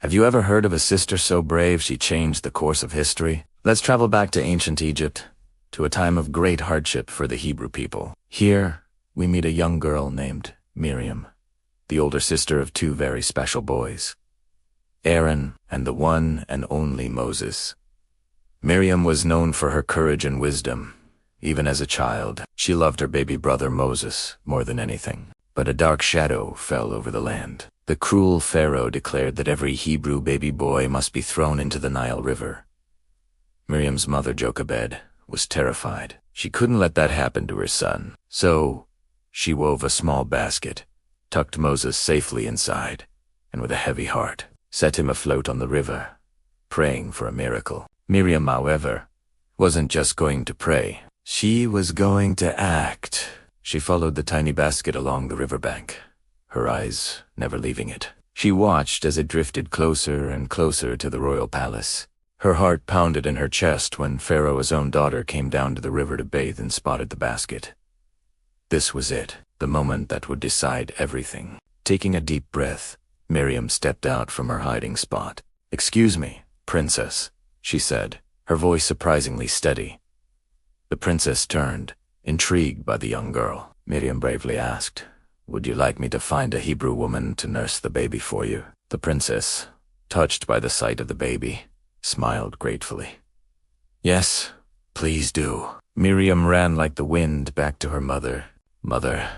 Have you ever heard of a sister so brave she changed the course of history? Let's travel back to ancient Egypt, to a time of great hardship for the Hebrew people. Here, we meet a young girl named Miriam, the older sister of two very special boys, Aaron and the one and only Moses. Miriam was known for her courage and wisdom. Even as a child, she loved her baby brother Moses more than anything. But a dark shadow fell over the land. The cruel Pharaoh declared that every Hebrew baby boy must be thrown into the Nile River. Miriam's mother, Jochebed, was terrified. She couldn't let that happen to her son. So, she wove a small basket, tucked Moses safely inside, and with a heavy heart, set him afloat on the river, praying for a miracle. Miriam, however, wasn't just going to pray. She was going to act. She followed the tiny basket along the riverbank, her eyes never leaving it. She watched as it drifted closer and closer to the royal palace. Her heart pounded in her chest when Pharaoh's own daughter came down to the river to bathe and spotted the basket. This was it, the moment that would decide everything. Taking a deep breath, Miriam stepped out from her hiding spot. "Excuse me, princess," she said, her voice surprisingly steady. The princess turned, intrigued by the young girl. Miriam bravely asked, "Would you like me to find a Hebrew woman to nurse the baby for you?" The princess, touched by the sight of the baby, smiled gratefully. "Yes, please do." Miriam ran like the wind back to her mother. "Mother,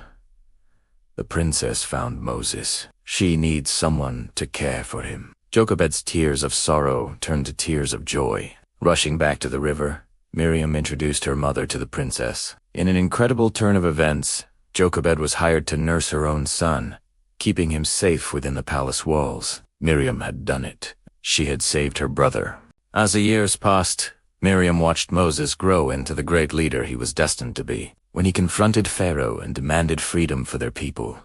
the princess found Moses. She needs someone to care for him." Jochebed's tears of sorrow turned to tears of joy. Rushing back to the river, Miriam introduced her mother to the princess. In an incredible turn of events, Jochebed was hired to nurse her own son, keeping him safe within the palace walls. Miriam had done it. She had saved her brother. As the years passed, Miriam watched Moses grow into the great leader he was destined to be. When he confronted Pharaoh and demanded freedom for their people,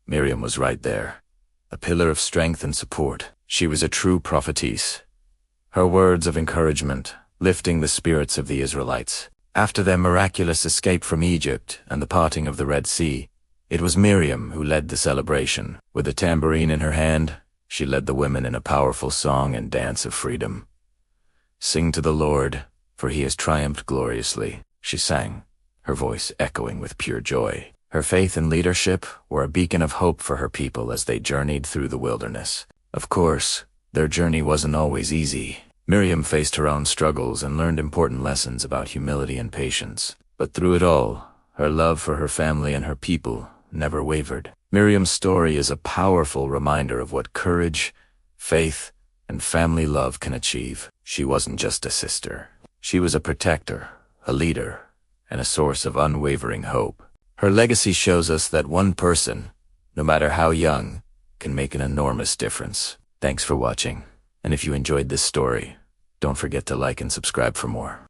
Miriam was right there, a pillar of strength and support. She was a true prophetess. Her words of encouragement, lifting the spirits of the Israelites. After their miraculous escape from Egypt and the parting of the Red Sea, it was Miriam who led the celebration. With a tambourine in her hand, she led the women in a powerful song and dance of freedom. "Sing to the Lord, for he has triumphed gloriously," she sang, her voice echoing with pure joy. Her faith and leadership were a beacon of hope for her people as they journeyed through the wilderness. Of course, their journey wasn't always easy. Miriam faced her own struggles and learned important lessons about humility and patience. But through it all, her love for her family and her people never wavered. Miriam's story is a powerful reminder of what courage, faith, and family love can achieve. She wasn't just a sister. She was a protector, a leader, and a source of unwavering hope. Her legacy shows us that one person, no matter how young, can make an enormous difference. Thanks for watching. And if you enjoyed this story, don't forget to like and subscribe for more.